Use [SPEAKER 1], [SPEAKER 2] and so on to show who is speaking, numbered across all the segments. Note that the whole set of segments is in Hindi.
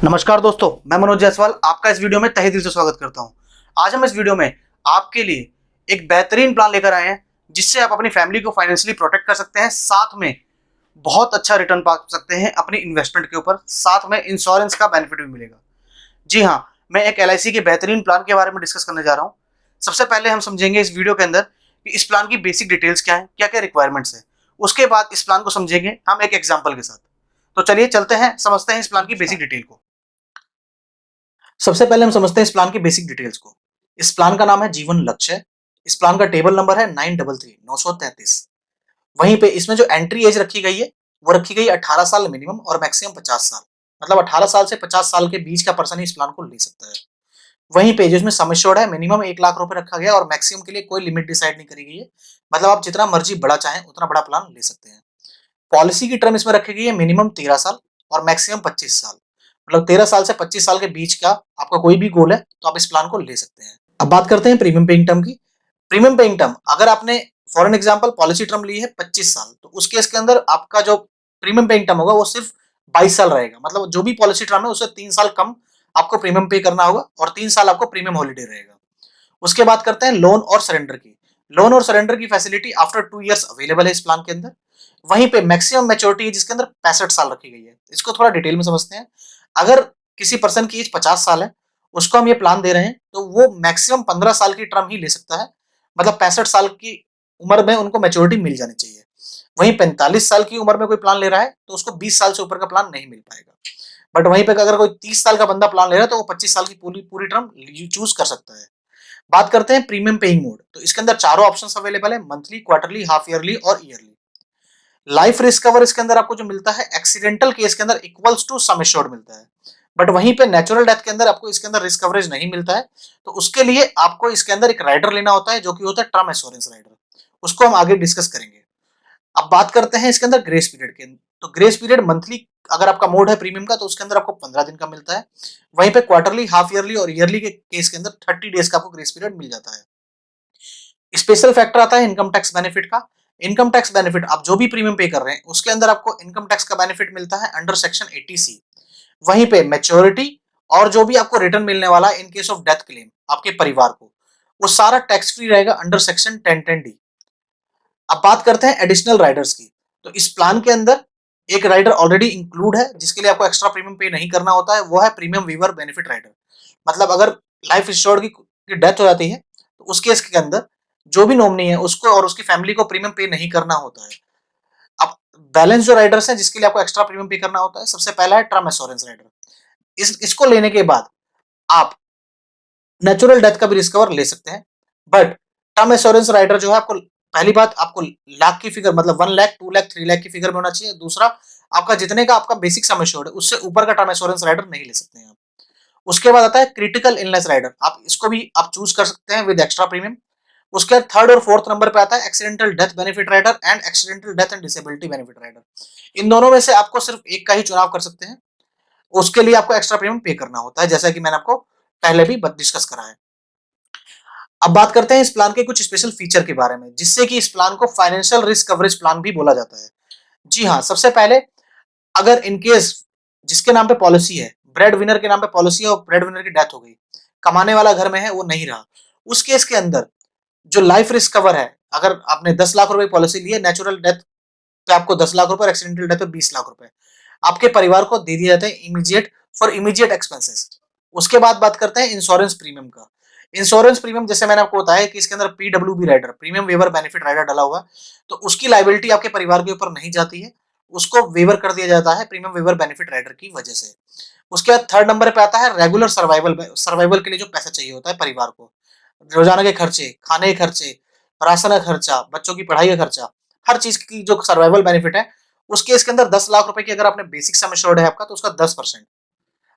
[SPEAKER 1] नमस्कार दोस्तों, मैं मनोज जायसवाल आपका इस वीडियो में तहे दिल से स्वागत करता हूं। आज हम इस वीडियो में आपके लिए एक बेहतरीन प्लान लेकर आए हैं जिससे आप अपनी फैमिली को फाइनेंशियली प्रोटेक्ट कर सकते हैं, साथ में बहुत अच्छा रिटर्न पा सकते हैं अपनी इन्वेस्टमेंट के ऊपर, साथ में इंश्योरेंस का बेनिफिट भी मिलेगा। जी हाँ, मैं एक एलआईसी के बेहतरीन प्लान के बारे में डिस्कस करने जा रहा हूँ। सबसे पहले हम समझेंगे इस वीडियो के अंदर कि इस प्लान की बेसिक डिटेल्स क्या है, क्या क्या रिक्वायरमेंट्स है। उसके बाद इस प्लान को समझेंगे हम एक एग्जाम्पल के साथ। तो चलिए चलते हैं, समझते हैं इस प्लान की बेसिक डिटेल को। सबसे पहले हम समझते हैं इस प्लान की बेसिक डिटेल्स को। इस प्लान का नाम है जीवन लक्ष्य। इस प्लान का टेबल नंबर है 933 वहीं पे इसमें जो एंट्री एज रखी गई है वो रखी गई 18 साल मिनिमम और मैक्सिमम 50 साल। मतलब 18 साल से 50 साल के बीच का पर्सन ही इस प्लान को ले सकता है। वहीं पे जो इसमें सम एश्योर्ड है मिनिमम 1 लाख रुपए रखा गया और मैक्सिमम के लिए कोई लिमिट डिसाइड नहीं करी गई है। मतलब आप जितना मर्जी बड़ा चाहें उतना बड़ा प्लान ले सकते हैं। पॉलिसी की टर्म इसमें रखी गई है मिनिमम 13 साल और मैक्सिमम 25 साल। मतलब 13 साल से 25 साल के बीच का आपका कोई भी गोल है तो आप इस प्लान को ले सकते हैं। अब बात करते हैं प्रीमियम पेइंग टर्म की। प्रीमियम पेइंग टर्म, अगर आपने for an example policy term ली है 25 साल, तो उस केस के अंदर आपका जो प्रीमियम पेइंग टर्म होगा वो सिर्फ 22 साल रहेगा। मतलब जो भी पॉलिसी टर्म है उससे 3 साल कम आपको प्रीमियम पे करना होगा और 3 साल आपको प्रीमियम हॉलिडे रहेगा। उसके बाद करते हैं लोन और सरेंडर की। लोन और सरेंडर की फैसिलिटी आफ्टर 2 इयर्स अवेलेबल है इस प्लान के अंदर। वहीं पे मैक्सिमम मैच्योरिटी जिसके अंदर 65 साल रखी गई है। इसको थोड़ा डिटेल में समझते हैं। अगर किसी पर्सन की एज 50 साल है, उसको हम ये प्लान दे रहे हैं, तो वो मैक्सिमम 15 साल की टर्म ही ले सकता है। मतलब 65 साल की उम्र में उनको मैच्योरिटी मिल जानी चाहिए। वहीं 45 साल की उम्र में कोई प्लान ले रहा है तो उसको 20 साल से ऊपर का प्लान नहीं मिल पाएगा। बट वहीं पे अगर कोई 30 साल का बंदा प्लान ले रहा है तो वो 25 साल की पूरी पूरी टर्म चूज कर सकता है। बात करते हैं प्रीमियम पेइंग मोड। तो इसके अंदर चारों ऑप्शंस अवेलेबल है, मंथली, क्वार्टरली, हाफ ईयरली और ईयरली। लाइफ रिस्क कवर इसके अंदर आपको जो मिलता है एक्सीडेंटल केस के अंदर इक्वल्स टू सम एश्योर्ड मिलता है। बट वहीं पे नेचुरल डेथ के अंदर आपको इसके अंदर रिस्क कवरेज नहीं मिलता है। तो उसके लिए आपको इसके अंदर एक राइडर लेना होता है जो कि होता है टर्म एश्योरेंस राइडर। उसको हम आगे डिस्कस करेंगे। अब बात करते हैं इसके अंदर ग्रेस पीरियड के। तो ग्रेस पीरियड मंथली अगर आपका मोड है प्रीमियम का तो उसके अंदर आपको 15 दिन का मिलता है। वहीं पे क्वार्टरली, हाफ ईयरली और ईयरली के केस के अंदर 30 डेज का आपको ग्रेस पीरियड मिल जाता है। स्पेशल फैक्टर आता है इनकम टैक्स बेनिफिट का। इनकम टैक्स बेनिफिट आप जो भी प्रीमियम पे कर रहे हैं उसके अंदर आपको इनकम टैक्स का बेनिफिट मिलता है अंडर सेक्शन 80C। वहीं पे मैच्योरिटी और जो भी आपको रिटर्न मिलने वाला है in case of death claim आपके परिवार को, वो सारा टैक्स फ्री रहेगा अंडर सेक्शन 1010D। अब बात करते हैं एडिशनल राइडर्स की। तो इस प्लान के अंदर एक राइडर ऑलरेडी इंक्लूड है जिसके लिए आपको एक्स्ट्रा प्रीमियम पे नहीं करना होता है, वो है प्रीमियम वीवर बेनिफिट राइडर। मतलब अगर लाइफ इंश्योर्ड की डेथ हो जाती है तो उस केस के अंदर जो भी नॉमिनी है उसको और उसकी फैमिली को प्रीमियम पे नहीं करना होता है। अब बैलेंस जो राइडर्स हैं जिसके लिए आपको एक्स्ट्रा प्रीमियम पे करना होता है, सबसे पहला है टर्म एश्योरेंस राइडर। इसको लेने के बाद आप नेचुरल डेथ का भी रिस्क कवर ले सकते हैं। बट टर्म एश्योरेंस राइडर जो है आपको, पहली बात आपको लाख की फिगर, मतलब 1 लाख, 2 लाख, 3 लाख की फिगर में होना चाहिए। दूसरा, आपका जितने का आपका बेसिक सम एश्योर्ड है उससे ऊपर का टर्म एश्योरेंस राइडर नहीं ले सकते हैं आप। उसके बाद आता है क्रिटिकल इलनेस राइडर। आप इसको भी आप चूज कर सकते हैं विद एक्स्ट्रा प्रीमियम। उसके बाद थर्ड और फोर्थ नंबर पे आता है accidental death benefit rider and accidental death and disability benefit rider. इन दोनों में से आपको सिर्फ एक का ही चुनाव कर सकते हैं। उसके लिए आपको एक्स्ट्रा प्रीमियम पे करना होता है, जैसा कि मैंने आपको पहले भी डिस्कस करा है। अब बात करते हैं इस प्लान के कुछ स्पेशल फीचर के बारे में जिससे कि इस प्लान को फाइनेंशियल रिस्क कवरेज प्लान भी बोला जाता है। जी हाँ, सबसे पहले अगर इन केस जिसके नाम पे पॉलिसी है, ब्रेड विनर के नाम पे पॉलिसी है और ब्रेड विनर की डेथ हो गई, कमाने वाला घर में है वो नहीं रहा, उस केस के अंदर जो लाइफ रिस्क कवर है, अगर आपने 10 लाख रुपए पॉलिसी ली है, नेचुरल डेथ पे आपको 10 लाख रुपए और एक्सीडेंटल डेथ पे 20 लाख रुपए आपके परिवार को दे दिए जाते हैं इमीडिएट, फॉर इमीडिएट एक्सपेंसेस। उसके बाद बात करते हैं इंश्योरेंस प्रीमियम का। इंश्योरेंस प्रीमियम जैसे मैंने आपको बताया कि इसके अंदर PWB rider, premium waiver benefit rider डाला हुआ है, तो उसकी लाइबिलिटी आपके परिवार के ऊपर नहीं जाती है, उसको वेवर कर दिया जाता है प्रीमियम वेवर बेनिफिट राइडर की वजह से। उसके बाद थर्ड नंबर पे आता है रेगुलर सर्वाइवल। सर्वाइवल के लिए जो पैसा चाहिए होता है परिवार को, रोजाना के खर्चे, खाने के खर्चे, राशन का खर्चा, बच्चों की पढ़ाई का खर्चा, हर चीज की जो सर्वाइवल बेनिफिट है, उस केस के अंदर 10 लाख रुपए की अगर आपने बेसिक सम एश्योर्ड है आपका तो उसका 10%,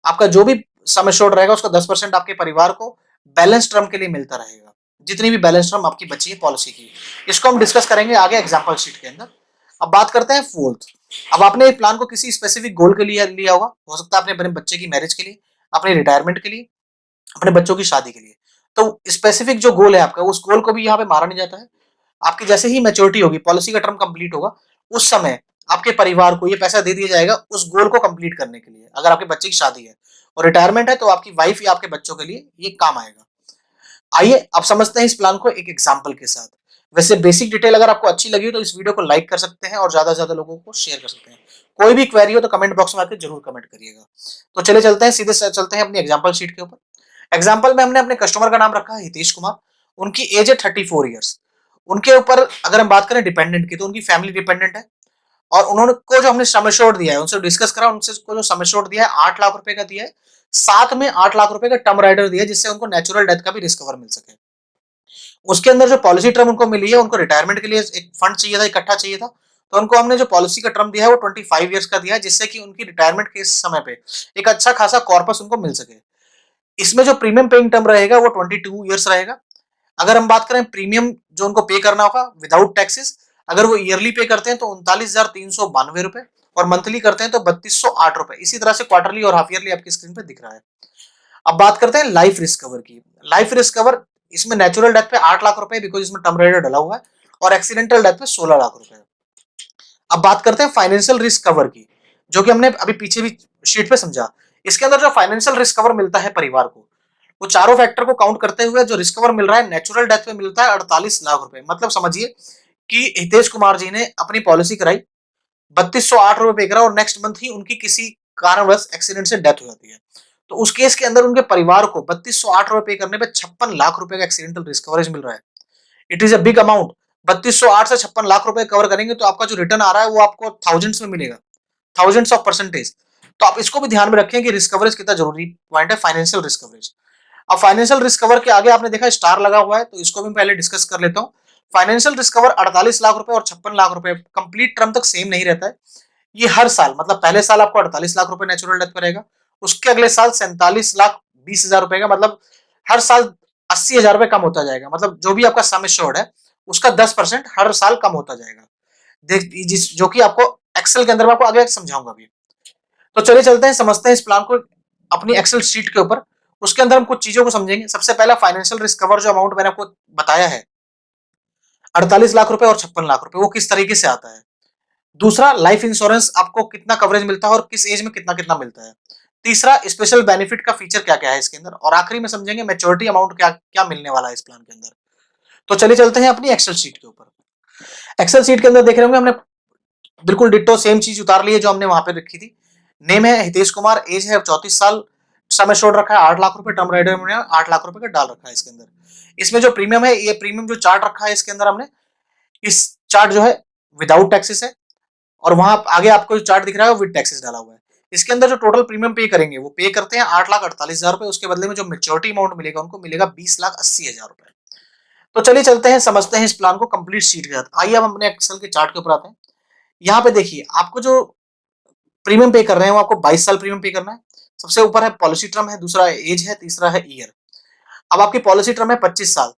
[SPEAKER 1] आपका जो भी सम एश्योर्ड रहेगा उसका 10% आपके परिवार को बैलेंस टर्म के लिए मिलता रहेगा, जितनी भी बैलेंस टर्म आपकी बची है पॉलिसी की। इसको हम डिस्कस करेंगे आगे एग्जाम्पल शीट के अंदर। अब बात करते हैं फोर्थ। अब आपने एक प्लान को किसी स्पेसिफिक गोल के लिए लिया होगा, हो सकता है अपने अपने बच्चे की मैरिज के लिए, अपने रिटायरमेंट के लिए, अपने बच्चों की शादी के लिए। तो स्पेसिफिक जो गोल है आपका, उस गोल को भी यहाँ पे मारा नहीं जाता है। आपकी जैसे ही मैच्योरिटी होगी, पॉलिसी का टर्म कंप्लीट होगा, उस समय आपके परिवार को ये पैसा दे दिया जाएगा उस गोल को कंप्लीट करने के लिए। अगर आपके बच्चे की शादी है और रिटायरमेंट है तो आपकी वाइफ या आपके बच्चों के लिए ये काम आएगा। आइए अब समझते हैं इस प्लान को एक एग्जांपल के साथ। वैसे बेसिक डिटेल अगर आपको अच्छी लगी हो तो इस वीडियो को लाइक कर सकते हैं और ज़्यादा से ज़्यादा लोगों को शेयर कर सकते हैं। कोई भी क्वेरी हो तो कमेंट बॉक्स में आके ज़रूर कमेंट करिएगा। तो चलिए चलते हैं सीधे स चलते हैं अपनी एग्जांपल शीट के ऊपर। एग्जांपल में हमने अपने कस्टमर का नाम रखा है हितेश कुमार। उनकी एज है 34 ईयर्स। उनके ऊपर अगर हम बात करें डिपेंडेंट की तो उनकी फैमिली डिपेंडेंट है और उन्होंने को जो हमने सम एश्योर्ड दिया है उनसे डिस्कस करा, उनसे को जो सम एश्योर्ड दिया है 8 लाख रुपए का दिया है। साथ में 8 लाख रुपए का टर्म राइडर दिया है जिससे उनको नेचुरल डेथ का भी रिस्क कवर मिल सके। उसके अंदर जो पॉलिसी टर्म उनको मिली है, उनको रिटायरमेंट के लिए एक फंड चाहिए था, इकट्ठा चाहिए था। तो उनको हमने जो पॉलिसी का टर्म दिया है वो 25 ईयर्स का दिया है जिससे कि उनकी रिटायरमेंट के समय पे एक अच्छा खासा कॉर्पस उनको मिल सके। इसमें जो प्रीमियम पेइंग टर्म रहेगा वो 22 ईयर्स रहेगा। अगर हम बात करें प्रीमियम जो उनको पे करना होगा विदाउट टैक्सेस, अगर वो ईयरली पे करते हैं तो 39,392 रुपए और मंथली करते हैं तो 3208 रुपए। इसी तरह से क्वार्टरली और हाफ ईयरली आपकी स्क्रीन पे दिख रहा है। अब बात करते हैं लाइफ रिस्क कवर की। लाइफ रिस्क कवर इसमें नेचुरल डेथ पे 8 लाख रुपए बिकॉज इसमें टर्म राइडर डला हुआ है और एक्सीडेंटल डेथ पे 16 लाख रुपए। अब बात करते हैं फाइनेंशियल रिस्क कवर की, जो कि हमने अभी पीछे भी शीट पे समझा। इसके अंदर जो फाइनेंशियल रिस्क कवर मिलता है परिवार को, वो चारों फैक्टर को काउंट करते हुए जो रिस्क कवर मिल रहा है नेचुरल डेथ पे मिलता है 48 लाख रुपए। मतलब समझिए कि हितेश कुमार जी ने अपनी पॉलिसी कराई, 3208 रुपए पे करा और नेक्स्ट मंथ ही उनकी किसी कारणवश एक्सीडेंट से डेथ हो जाती है। तो उस केस के अंदर उनके परिवार को 3208 रुपए पे करने पे 56 लाख रुपए का एक्सीडेंटल रिस्क कवरेज मिल रहा है। It is a big amount. 3208 से 56 लाख रुपए कवर करेंगे तो आपका जो रिटर्न आ रहा है वो आपको थाउजेंड्स में मिलेगा, थाउजेंड्स ऑफ परसेंटेज। तो आप इसको भी ध्यान में रखें कि रिस्क कवरेज कितना जरूरी पॉइंट है, फाइनेंशियल रिस्क कवरेज। अब फाइनेंशियल रिस्क कवर के आगे आपने देखा स्टार लगा हुआ है, तो इसको भी पहले डिस्कस कर लेता हूँ। फाइनेंशियल रिस्क कवर 48 लाख रुपए और 56 लाख रुपए कंप्लीट टर्म तक सेम नहीं रहता है। ये हर साल मतलब पहले साल आपको 48 लाख रुपए नेचुरल डेथ पड़ेगा, उसके अगले साल 47 लाख 20 हजार रुपए का, मतलब हर साल 80 हजार रुपए कम होता जाएगा। मतलब जो भी आपका सम एश्योर्ड है उसका 10% हर साल कम होता जाएगा। देख जिस जो कि आपको एक्सेल के अंदर मैं आपको आगे समझाऊंगा अभी। तो चलिए चलते हैं समझते हैं इस प्लान को अपनी एक्सेल शीट के ऊपर। उसके अंदर हम कुछ चीजों को समझेंगे। सबसे पहला फाइनेंशियल रिस्क कवर जो अमाउंट मैंने आपको बताया है 48 लाख रुपए और 56 लाख रुपए, वो किस तरीके से आता है। दूसरा लाइफ इंश्योरेंस आपको कितना कवरेज मिलता है और किस एज में कितना कितना मिलता है। तीसरा स्पेशल बेनिफिट का फीचर क्या क्या है इसके अंदर, और आखिरी में समझेंगे मैच्योरिटी अमाउंट क्या क्या मिलने वाला है इस प्लान के अंदर। तो चलिए चलते हैं अपनी एक्सेल शीट के ऊपर। एक्सेल शीट के अंदर देख रहे होंगे हमने बिल्कुल डिट्टो सेम चीज उतार ली है जो हमने वहां पे रखी थी। नेम है हितेश कुमार, एज है 34 साल, समय छोड़ रखा है 8 लाख रुपए, टर्म राइडर में 8 लाख रुपए का डाल रखा है इसके अंदर। इसमें जो प्रीमियम है, ये प्रीमियम जो चार्ट रखा है इसके अंदर हमने, इस चार्ट जो है विदाउट टैक्सेस है और वहां आगे आपको जो चार्ट दिख रहा है वो विद टैक्सेस डाला हुआ है। इसके अंदर जो टोटल प्रीमियम पे करेंगे वो पे करते हैं 8,48,000 रुपए, उसके बदले में जो मेच्योरिटी अमाउंट मिलेगा उनको मिलेगा 20,80,000 रुपए। तो चलिए चलते हैं समझते हैं इस प्लान को कंप्लीट शीट के साथ। आइए हम अपने एक्सेल के चार्ट के ऊपर आते हैं। यहाँ पे देखिए आपको जो प्रीमियम पे कर रहे हैं वो आपको 22 साल प्रीमियम पे करना है। सबसे ऊपर है पॉलिसी टर्म है, दूसरा एज है, तीसरा है ईयर। अब आपकी पॉलिसी टर्म है 25 साल।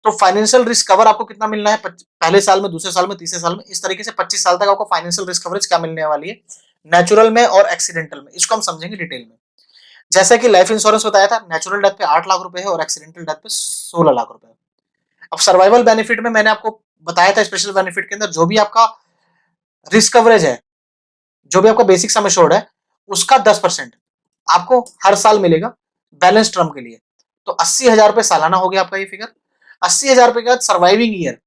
[SPEAKER 1] तो फाइनेंशियल रिस्क कवर आपको कितना मिलना है पहले साल में, दूसरे साल में, तीसरे साल में, इस तरीके से 25 साल तक आपको फाइनेंशियल रिस्क कवरेज क्या मिलने वाली है नेचुरल में और एक्सीडेंटल में, इसको हम समझेंगे डिटेल में। जैसे कि लाइफ इंश्योरेंस बताया था नेचुरल डेथ पे 8 लाख रुपए है और एक्सीडेंटल डेथ पे 16 लाख रुपए है। अब सर्वाइवल बेनिफिट में मैंने आपको बताया था स्पेशल बेनिफिट के अंदर जो भी आपका रिस्क कवरेज है, जो भी आपका बेसिक सम एश्योर्ड है उसका 10% आपको हर साल मिलेगा बैलेंस टर्म के लिए। तो 80,000 रुपए सालाना हो गया आपका ये फिगर। 80,000 रुपए के बाद सर्वाइविंग ईयर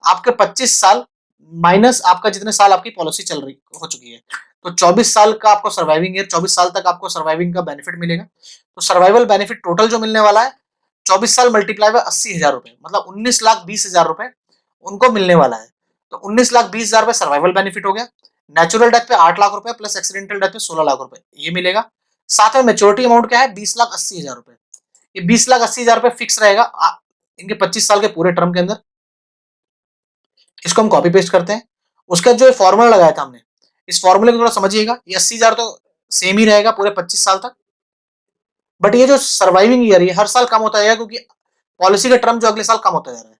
[SPEAKER 1] आपके 25 साल माइनस आपका जितने साल आपकी पॉलिसी चल रही हो चुकी है, तो 24 साल का आपको सर्वाइविंग ईयर, 24 साल तक आपको सर्वाइविंग का बेनिफिट मिलेगा। तो सर्वाइवल बेनिफिट टोटल जो मिलने वाला है 24 साल मल्टीप्लाई बाय 80,000 रुपए, मतलब 19,20,000 रुपए उनको मिलने वाला है। तो 19,20,000 रुपए सर्वाइवल बेनिफिट हो गया। नेचुरल डेथ पे 8 लाख रुपए प्लस एक्सीडेंटल डेथ पे 16 लाख रुपए ये मिलेगा। साथ में मेच्योरिटी अमाउंट क्या है 20,80,000 रुपए। ये 20,80,000 रुपए फिक्स रहेगा इनके 25 साल के पूरे टर्म के अंदर। इसको हम कॉपी पेस्ट करते हैं। उसका जो फॉर्मूला लगाया था हमने, इस फॉर्मूले को थोड़ा समझिएगा। ये 80,000 तो सेम ही रहेगा पूरे 25 साल तक, बट ये जो सर्वाइविंग ईयर ये हर साल कम होता जाएगा क्योंकि पॉलिसी का टर्म जो अगले साल कम होता जा रहा है।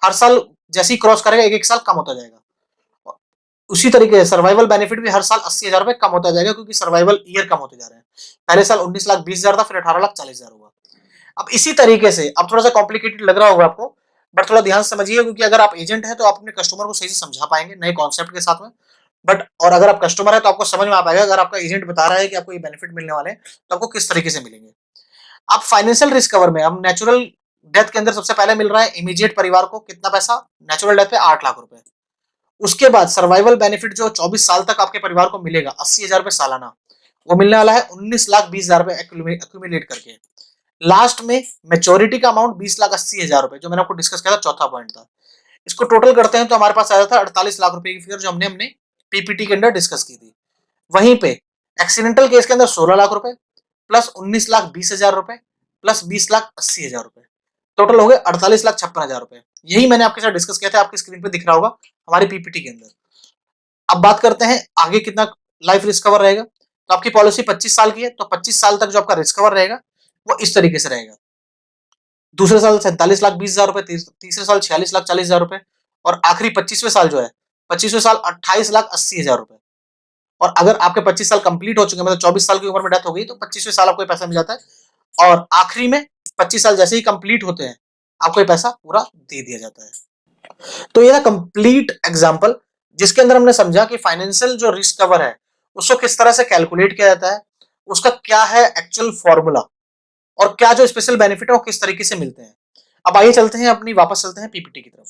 [SPEAKER 1] हर साल जैसे ही क्रॉस करेगा एक एक साल कम होता जाएगा। उसी तरीके से सर्वाइवल बेनिफिट भी हर साल 80,000 रुपए कम होता जाएगा क्योंकि सर्वाइवल ईयर कम होते जा रहे हैं। पहले साल 19,20,000 था, फिर 18,40,000 हुआ। अब इसी तरीके से, अब थोड़ा सा कॉम्प्लिकेटेड लग रहा होगा आपको, बट थोड़ा ध्यान से समझिए क्योंकि अगर आप एजेंट हैं तो आप अपने कस्टमर को सही से समझा पाएंगे नए कॉन्सेप्ट के साथ में। बट और अगर आप कस्टमर है तो आपको समझ में आ पाएगा, अगर आपका एजेंट बता रहा है कि आपको ये बेनिफिट मिलने वाले हैं, तो आपको किस तरीके से मिलेंगे। अब फाइनेंशियल रिस्क कवर में हम नेचुरल डेथ के अंदर सबसे पहले मिल रहा है इमीडिएट परिवार को कितना पैसा, नेचुरल डेथ पे 8 लाख रुपए। उसके बाद सर्वाइवल बेनिफिट जो 24 साल तक आपके परिवार को मिलेगा 80,000 रुपए सालाना, वो मिलने वाला है 19,20,000 रुपए एक्यूमुलेट करके। लास्ट में मेच्योरिटी का अमाउंट 20,80,000 रुपए, जो मैंने आपको डिस्कस किया था, चौथा पॉइंट था। इसको टोटल करते हैं तो हमारे पास आया था 48 लाख रुपए की फिगर, जो हमने हमने पीपीटी के अंदर डिस्कस की थी। वहीं पे एक्सीडेंटल केस के अंदर 16 लाख रुपए प्लस 19,20,000 रुपए प्लस 20,80,000 रुपए, टोटल हो गए 48,56,000 रुपए। यही मैंने आपके साथ डिस्कस किया था, आपकी स्क्रीन पे दिख रहा होगा हमारी पीपीटी के अंदर। अब बात करते हैं आगे कितना लाइफ रिस्क कवर रहेगा। तो आपकी पॉलिसी 25 साल की है, तो 25 साल तक जो आपका रिस्क कवर रहेगा वो इस तरीके से रहेगा। दूसरे साल 47,20,000 रुपए, तीसरे साल 46,40,000 रुपए, और आखिरी 25वें साल जो है, 25वें साल 28,80,000 रुपए। और अगर आपके 25 साल कंप्लीट हो चुके हैं, मतलब 24 साल की उम्र में डेथ हो गई, तो 25वें साल आपको ये पैसा मिल जाता है, और आखिरी में 25 साल जैसे ही कंप्लीट होते हैं, आपको ये पैसा पूरा दे दिया जाता है। तो ये था कंप्लीट एग्जांपल, जिसके अंदर हमने समझा कि फाइनेंशियल जो रिस्क कवर है उसको किस तरह से कैलकुलेट किया जाता है, उसका क्या है एक्चुअल फॉर्मूला, और क्या जो स्पेशल बेनिफिट है वो किस तरीके से मिलते हैं। अब आइए चलते हैं अपनी, वापस चलते हैं पीपीटी की तरफ।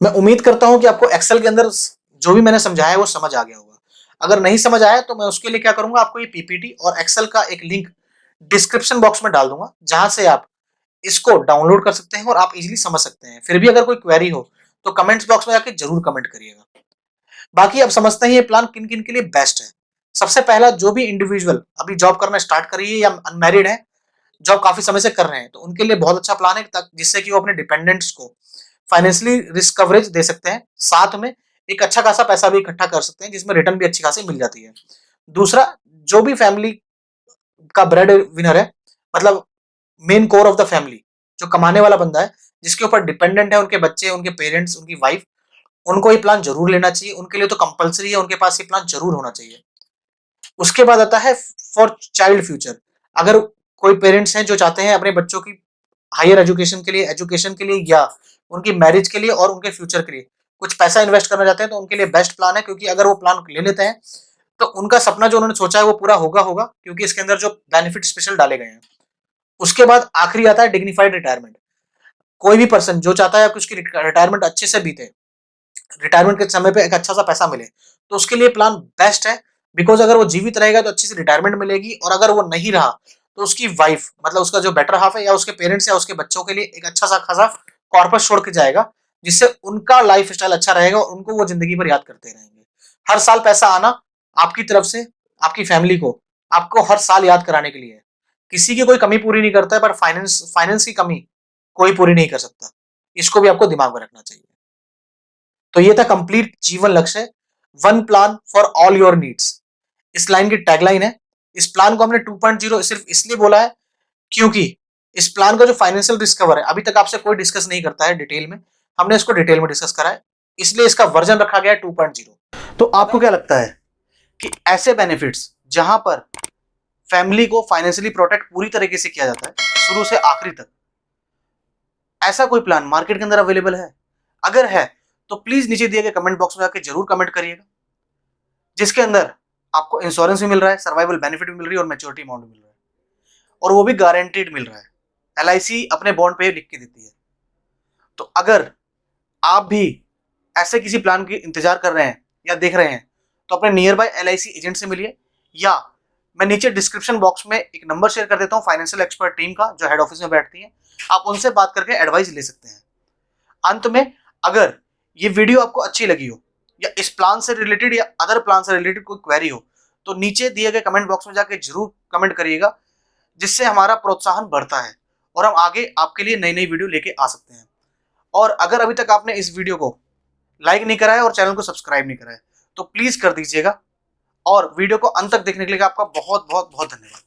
[SPEAKER 1] मैं उम्मीद करता हूं कि आपको एक्सेल के अंदर जो भी मैंने समझाया है वो समझ आ गया होगा। अगर नहीं समझ आया तो मैं उसके लिए क्या करूंगा, आपको ये पीपीटी और एक्सेल का एक लिंक डिस्क्रिप्शन बॉक्स में डाल दूंगा, जहां से आप इसको डाउनलोड कर सकते हैं और आप इजीली समझ सकते हैं। फिर भी अगर कोई क्वेरी हो तो कमेंट्स बॉक्स में जाके जरूर कमेंट करिएगा। बाकी अब समझते हैं ये प्लान किन किन के लिए बेस्ट है। सबसे पहला, जो भी इंडिविजुअल अभी जॉब करना स्टार्ट करी है या अनमैरिड है, जॉब काफी समय से कर रहे हैं, तो उनके लिए बहुत अच्छा प्लान है, जिससे कि वो अपने डिपेंडेंट्स को फाइनेंशियली रिस्क कवरेज दे सकते हैं, साथ में एक अच्छा खासा पैसा भी इकट्ठा कर सकते हैं, जिसमें रिटर्न भी अच्छी खासी मिल जाती है। दूसरा, जो भी फैमिली का ब्रेड विनर है, मतलब main core of the family, जो कमाने वाला बंदा है, जिसके ऊपर डिपेंडेंट है उनके बच्चे, उनके पेरेंट्स, उनकी वाइफ, उनको ये प्लान जरूर लेना चाहिए। उनके लिए तो कंपलसरी है, उनके पास ये प्लान जरूर होना चाहिए। उसके बाद आता है फॉर चाइल्ड फ्यूचर। अगर कोई पेरेंट्स हैं जो चाहते हैं अपने बच्चों की हायर एजुकेशन के लिए, या उनकी मैरिज के लिए और उनके फ्यूचर के लिए कुछ पैसा इन्वेस्ट करना चाहते हैं, तो उनके लिए बेस्ट प्लान है, क्योंकि अगर वो प्लान ले लेते हैं तो उनका सपना जो उन्होंने सोचा है वो पूरा होगा होगा, क्योंकि इसके अंदर जो बेनिफिट स्पेशल डाले गए हैं। उसके बाद आखिरी आता है डिग्निफाइड रिटायरमेंट। कोई भी पर्सन जो चाहता है कि उसकी रिटायरमेंट अच्छे से बीते, रिटायरमेंट के समय पे एक अच्छा सा पैसा मिले, तो उसके लिए प्लान बेस्ट है। बिकॉज अगर वो जीवित रहेगा तो अच्छी सी रिटायरमेंट मिलेगी, और अगर वो नहीं रहा तो उसकी वाइफ, मतलब उसका जो बेटर हाफ है, या उसके पेरेंट्स या उसके बच्चों के लिए एक अच्छा सा खासा कॉर्पस छोड़ के जाएगा, जिससे उनका लाइफ स्टाइल अच्छा रहेगा और उनको वो जिंदगी भर याद करते रहेंगे। हर साल पैसा आना आपकी तरफ से आपकी फैमिली को आपको हर साल याद कराने के लिए है। किसी की कोई कमी पूरी नहीं करता है, पर फाइनेंस फाइनेंस की कमी कोई पूरी नहीं कर सकता। इसको भी आपको दिमाग में रखना चाहिए। तो ये था कंप्लीट जीवन लक्ष्य, one plan for all your needs. इस लाइन की टैगलाइन है। इस प्लान को हमने 2.0 सिर्फ इसलिए बोला है क्योंकि इस प्लान का जो फाइनेंशियल रिस्क कवर है, अभी तक आपसे कोई डिस्कस नहीं करता है डिटेल में, हमने इसको डिटेल में डिस्कस करा है, इसलिए इसका वर्जन रखा गया है 2.0। तो आपको क्या लगता है कि ऐसे बेनिफिट्स जहां पर फैमिली को फाइनेंशियली प्रोटेक्ट पूरी तरीके से किया जाता है शुरू से आखिरी तक, ऐसा कोई प्लान मार्केट के अंदर अवेलेबल है? अगर है तो प्लीज नीचे दिए गए कमेंट बॉक्स में जाकर जरूर कमेंट करिएगा, जिसके अंदर आपको इंश्योरेंस भी मिल रहा है, सर्वाइवल बेनिफिट भी मिल रही है, और मैच्योरिटी अमाउंट भी मिल रहा है, और वो भी गारंटीड मिल रहा है। एलआईसी अपने बॉन्ड पे लिख के देती है। तो अगर आप भी ऐसे किसी प्लान की इंतजार कर रहे हैं या देख रहे हैं, तो अपने नियर बाय एलआईसी एजेंट से मिलिए, या मैं नीचे डिस्क्रिप्शन बॉक्स में एक नंबर शेयर कर देता हूं फाइनेंशियल एक्सपर्ट टीम का, जो हेड ऑफिस में बैठती है, आप उनसे बात करके एडवाइस ले सकते हैं। अंत में, अगर ये वीडियो आपको अच्छी लगी हो, या इस प्लान से रिलेटेड या अदर प्लान से रिलेटेड कोई क्वेरी हो, तो नीचे दिए गए कमेंट बॉक्स में जाके जरूर कमेंट करिएगा, जिससे हमारा प्रोत्साहन बढ़ता है और हम आगे आपके लिए नई नई वीडियो लेके आ सकते हैं। और अगर अभी तक आपने इस वीडियो को लाइक नहीं करा है और चैनल को सब्सक्राइब नहीं करा है, तो प्लीज कर दीजिएगा। और वीडियो को अंत तक देखने के लिए आपका बहुत बहुत बहुत धन्यवाद।